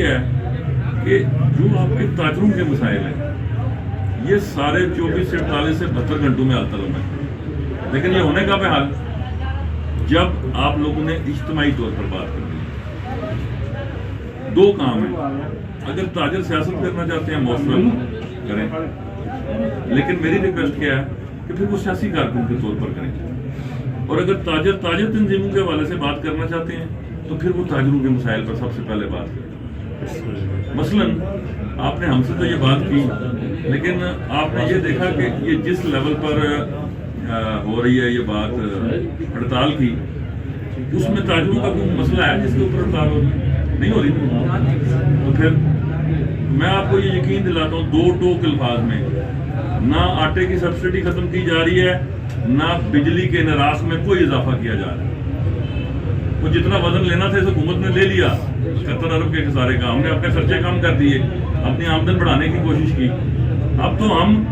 یہ ہے کہ جو آپ کے تاجروں کے مسائل ہیں یہ سارے 24 سے 48 سے 72 گھنٹوں میں حل طلب ہے، لیکن یہ ہونے کا حال جب آپ لوگوں نے اجتماعی طور پر بات کر دی۔ دو کام ہیں، اگر تاجر سیاست کرنا چاہتے ہیں موثر کریں، لیکن میری ریکویسٹ کیا ہے کہ پھر وہ سیاسی کارکن کے طور پر کریں، اور اگر تاجر تنظیموں کے حوالے سے بات کرنا چاہتے ہیں تو پھر وہ تاجروں کے مسائل پر سب سے پہلے بات کریں۔ مثلاً آپ نے ہم سے تو یہ بات کی، لیکن آپ نے یہ دیکھا کہ یہ جس لیول پر ہو رہی ہے یہ بات ہڑتال کی، اس میں تاجروں کا کوئی مسئلہ ہے جس کے اوپر ہڑتال نہیں ہو رہی؟ تو پھر میں آپ کو یہ یقین دلاتا ہوں 2 ٹوک الفاظ میں، نہ آٹے کی سبسڈی ختم کی جا رہی ہے، نہ بجلی کے نراس میں کوئی اضافہ کیا جا رہا ہے۔ وہ جتنا وزن لینا تھا اس حکومت نے لے لیا 71 ارب کے خسارے کا، ہم نے اپنے خرچے کم کر دیے، اپنی آمدن بڑھانے کی کوشش کی۔ اب تو ہم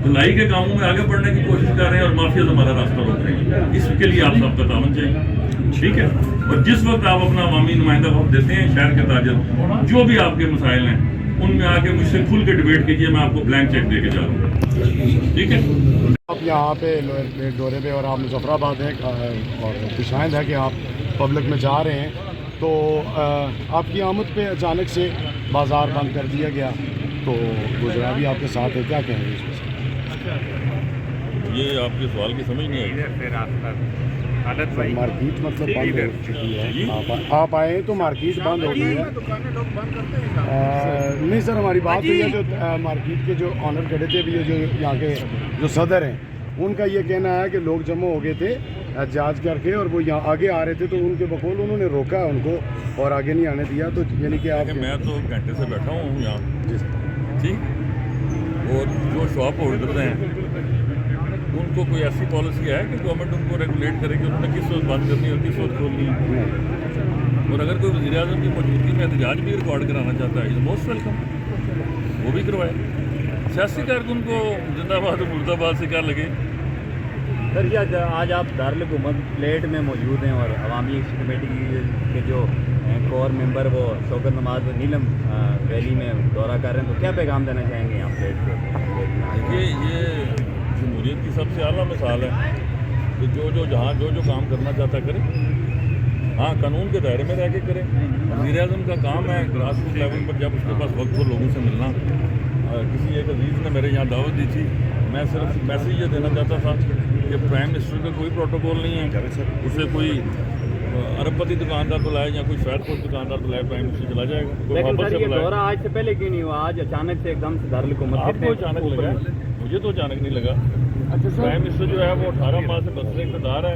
بھلائی کے کاموں میں آگے بڑھنے کی کوشش کر رہے ہیں اور مافیاز ہمارا راستہ روک رہے ہیں۔ اس کے لیے آپ سب کا تعاون چاہیے، ٹھیک ہے؟ اور جس وقت آپ اپنا عوامی نمائندہ وقت دیتے ہیں شہر کے تاجر، جو بھی آپ کے مسائل ہیں ان میں آ کے مجھ سے کھل کے ڈیبیٹ کیجیے، میں آپ کو بلینک چیک دے کے جا رہا ہوں، ٹھیک ہے؟ آپ یہاں پہ دورے پہ اور آپ مظفر آباد ہیں اور خوشائند ہے کہ آپ پبلک میں جا رہے ہیں، تو آپ کی آمد پہ اچانک سے بازار بند کر دیا گیا، تو گزرا بھی آپ کے ساتھ ہے، کیا کہیں گے اس میں؟ یہ آپ کے سوال کی سمجھ نہیں آئی۔ مارکیٹ مطلب بند ہو چکی ہے، آپ آئے ہیں تو مارکیٹ بند ہو گئی ہے؟ نہیں سر، ہماری بات ہوئی ہے جو مارکیٹ کے جو آنر کھڑے تھے، جو یہاں کے جو صدر ہیں، ان کا یہ کہنا ہے کہ لوگ جمع ہو گئے تھے احتجاج کر کے اور وہ یہاں آگے آ رہے تھے، تو ان کے بقول انہوں نے روکا ان کو اور آگے نہیں آنے دیا، تو یعنی کہ آپ میں تو گھنٹے سے بیٹھا ہوں یہاں، ٹھیک، اور جو شاپ ہولڈر ہیں ان کو کوئی ایسی پالیسی ہے کہ گورنمنٹ ان کو ریگولیٹ کرے کہ انہوں نے کس وقت بند کرنی اور کس وقت کھولنی؟ اور اگر کوئی وزیر اعظم کی موجودگی میں احتجاج بھی ریکارڈ کرانا چاہتا ہے، موسٹ ویلکم، وہ بھی کروائے۔ سیاسی کارکن کو زندہ باد اور مردہ باد سے کیا لگے؟ سر آج آپ دارالحکومت پلیٹ میں موجود ہیں اور عوامی کمیٹی کے جو کور ممبر وہ شوکت نماز و نیلم ویلی میں دورہ کر رہے ہیں، تو کیا پیغام دینا چاہیں گے آپ پلیٹ پہ؟ یہ جمہوریت کی سب سے اعلیٰ مثال ہے کہ جہاں جو کام کرنا چاہتا کرے، ہاں قانون کے دائرے میں رہ کے کرے۔ وزیر اعظم کا کام ہے گراس روٹ لیول پر جب اس کے پاس وقت ہو لوگوں سے ملنا۔ کسی ایک عزیز نے میرے یہاں دعوت دی تھی، میں صرف میسیج یہ دینا چاہتا تھا کہ پرائم منسٹر کا کوئی پروٹوکول نہیں ہے، اسے کوئی ارب پتی دکاندار بلائے یا کوئی شاید کوئی دکاندار بلائے، پرائم منسٹر چلا جائے گا۔ لیکن سر یہ دورہ آج سے پہلے کیوں نہیں ہوا؟ آج اچانک سے ایک دم سے دارالحکومت آپ کو اچانک لگا؟ مجھے تو اچانک نہیں لگا۔ پرائم منسٹر جو ہے وہ 18 ماہ سے برسر اقتدار ہے،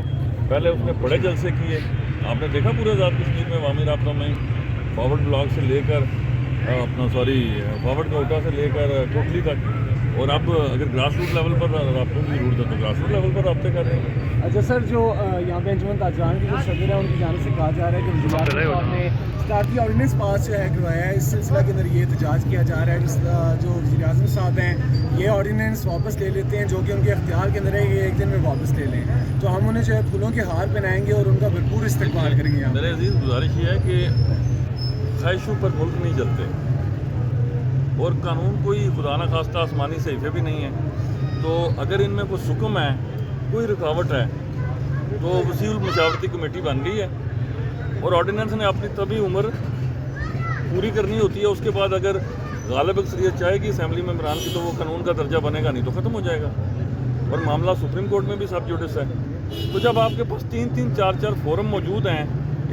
پہلے اس نے بڑے جلسے کیے، آپ نے دیکھا پورے آزاد کشمیر میں عوامی رابطوں میں فارورڈ بلاک سے لے کر فارورڈ کوٹا سے لے کر ٹوٹلی تک، اور اب اگر گراس روٹ لیول پر رابطوں کی ضرورت ہے تو گراس روٹ لیول پر رابطے کر رہے ہیں۔ اچھا سر، جو یہاں پہ انجمن تاجران کے جو صدر ہیں ان کی جانب سے کہا جا رہا ہے کہ وزیر اعظم صاحب نے اسٹارٹی آرڈیننس پاس کروایا ہے، اس سلسلہ کے اندر یہ احتجاج کیا جا رہا ہے جو وزیر اعظم صاحب ہیں یہ آرڈیننس واپس لے لیتے ہیں، جو کہ ان کے اختیار کے اندر ہے یہ ایک دن میں واپس لے لیں، تو ہم انہیں جو ہے پھولوں کے ہار پہنائیں گے اور ان کا بھرپور استقبال کریں گے۔ میرے عزیز گزارش یہ ہے کہ خواہشوں پر ملک نہیں چلتے، اور قانون کوئی خدا نہ خواستہ آسمانی صحیفے بھی نہیں ہے، تو اگر ان میں کوئی سکم ہے، کوئی رکاوٹ ہے، تو وسیع المشاورتی کمیٹی بن گئی ہے اور آرڈیننس نے اپنی طبی عمر پوری کرنی ہوتی ہے، اس کے بعد اگر غالب اکثریت چاہے گی اسمبلی ممبران کی تو وہ قانون کا درجہ بنے گا، نہیں تو ختم ہو جائے گا، اور معاملہ سپریم کورٹ میں بھی سب جوڈس ہے۔ تو جب آپ کے پاس 3-3 4-4 فورم موجود ہیں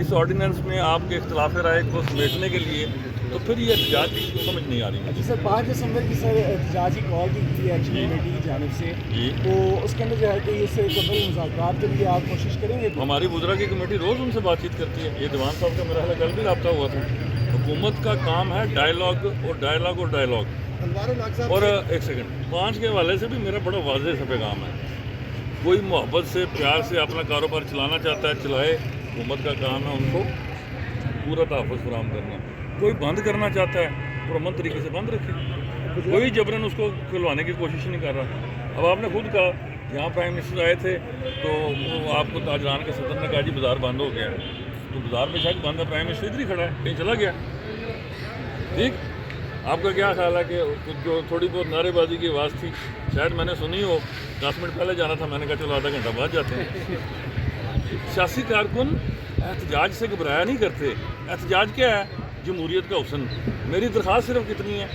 اس آرڈیننس میں آپ کے اختلاف رائے کو سمیٹنے کے لیے، تو پھر یہ احتجاج کی سمجھ نہیں آ رہی ہے۔ جی سر، 5 دسمبر کی سر احتجاجی کال دی گئی ہے ایکشن کمیٹی کی جانب سے، تو اس کے اندر جو ہے کہ اس سے قبل مذاکرات کے لیے آپ کوشش کریں گے؟ ہماری وزراء کی کمیٹی روز ان سے بات چیت کرتی ہے، یہ دیوان صاحب کا میرا خیال ہے کل بھی رابطہ ہوا تھا۔ حکومت کا کام ہے ڈائلاگ اور ڈائلاگ اور ڈائلاگ، اور ایک سیکنڈ 5 کے حوالے سے بھی میرا بڑا واضح سا پیغام ہے، کوئی محبت سے پیار سے اپنا کاروبار چلانا چاہتا ہے چلائے، حکومت کا کام ہے ان کو پورا تحفظ فراہم کرنا، کوئی بند کرنا چاہتا ہے پرامن طریقے سے بند رکھے، کوئی جبرن اس کو کھلوانے کی کوشش نہیں کر رہا۔ اب آپ نے خود کہا یہاں پرائم منسٹر آئے تھے تو آپ کو تاجران کے صدر نے کہا جی بازار بند ہو گیا ہے، تو بازار میں شاید بند ہے، پرائم منسٹر ادھر ہی کھڑا ہے، کہیں چلا گیا؟ ٹھیک. آپ کا کیا خیال ہے کہ جو تھوڑی بہت نعرے بازی کی آواز تھی شاید میں نے سنی ہو, 10 منٹ پہلے جانا تھا, میں نے کہا چلو آدھا گھنٹہ بعد جاتے ہیں. سیاسی کارکن احتجاج سے گھبرایا نہیں کرتے. احتجاج کیا ہے؟ جمہوریت کا حسن. میری درخواست صرف کتنی ہے,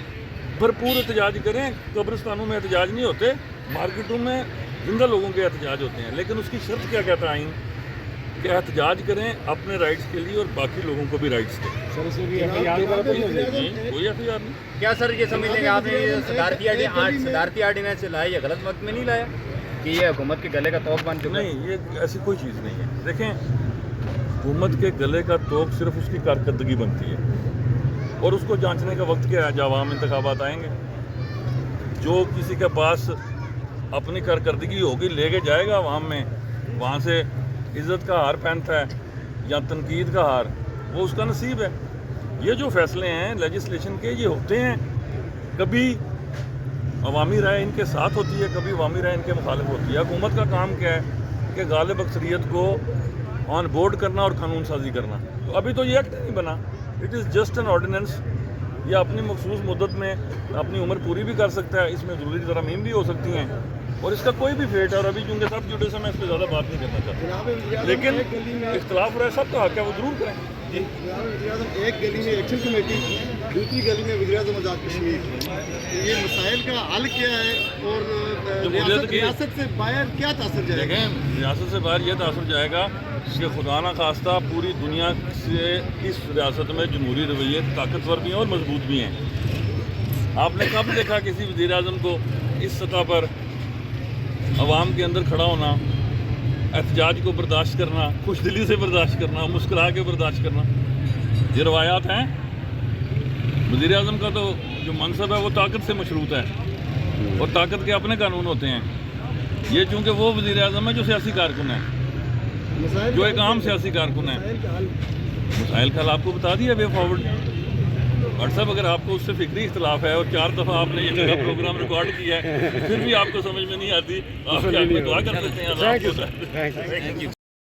بھرپور احتجاج کریں. قبرستانوں میں احتجاج نہیں ہوتے, مارکیٹوں میں زندہ لوگوں کے احتجاج ہوتے ہیں. لیکن اس کی شرط کیا کہتا ہے آئین, کہ احتجاج کریں اپنے رائٹس کے لیے اور باقی لوگوں کو بھی رائٹس دیں. سر اس میں بھی کوئی احتجاج نہیں. کیا سر یہ سمجھ لیں کہ آپ نے یہ صدارتی آرڈیننس لایا, یہ غلط وقت میں نہیں لایا کہ یہ حکومت کے گلے کا توق بن چکا ہے؟ نہیں, یہ ایسی کوئی چیز نہیں ہے. دیکھیں, حکومت کے گلے کا توق صرف اس کی کارکردگی بنتی ہے, اور اس کو جانچنے کا وقت کیا ہے جب عوام انتخابات آئیں گے. جو کسی کے پاس اپنی کارکردگی ہوگی لے کے جائے گا عوام میں, وہاں سے عزت کا ہار پہنتا ہے یا تنقید کا ہار, وہ اس کا نصیب ہے. یہ جو فیصلے ہیں لیجسلیشن کے, یہ ہوتے ہیں. کبھی عوامی رائے ان کے ساتھ ہوتی ہے, کبھی عوامی رائے ان کے مخالف ہوتی ہے. حکومت کا کام کیا ہے کہ غالب اکثریت کو آن بورڈ کرنا اور قانون سازی کرنا. تو ابھی تو یہ ایکٹ نہیں بنا, it is just an ordinance. یہ اپنی مخصوص مدت میں اپنی عمر پوری بھی کر سکتا ہے, اس میں ضروری ترامیم بھی ہو سکتی ہیں, اور اس کا کوئی بھی فیٹ ہے. اور ابھی چونکہ سب جوڈے سے میں اس پہ زیادہ بات نہیں کرنا چاہتا, لیکن اختلاف رہے سب کا حق ہے, وہ ضرور کریں. جی, ایک گلی میں ایکشن کمیٹی, دوسری گلی میں وزیر اعظم آزاد کشمیر. یہ مسائل کا حل کیا ہے اور ریاست سے باہر کیا تاثر جائے گا؟ دیکھیں, ریاست سے باہر یہ تاثر جائے گا کہ خدا نہ خواستہ پوری دنیا سے اس ریاست میں جمہوری رویے طاقتور بھی ہیں اور مضبوط بھی ہیں. آپ نے کب دیکھا کسی وزیر اعظم کو اس سطح پر عوام کے اندر کھڑا ہونا, احتجاج کو برداشت کرنا, خوش دلی سے برداشت کرنا, مسکرا کے برداشت کرنا؟ یہ روایات ہیں. وزیر اعظم کا تو جو منصب ہے وہ طاقت سے مشروط ہے, اور طاقت کے اپنے قانون ہوتے ہیں. یہ چونکہ وہ وزیر اعظم ہے جو سیاسی کارکن ہے, جو ایک عام سیاسی کارکن ہے. مسائل کا حل آپ کو بتا دیا وے فارورڈ. ڈاکٹر صاحب, اگر آپ کو اس سے فکری اختلاف ہے اور 4 دفعہ آپ نے یہ جگہ پروگرام ریکارڈ کیا ہے, پھر بھی آپ کو سمجھ میں نہیں آتی, آپ کے حق میں دعا کر سکتے ہیں.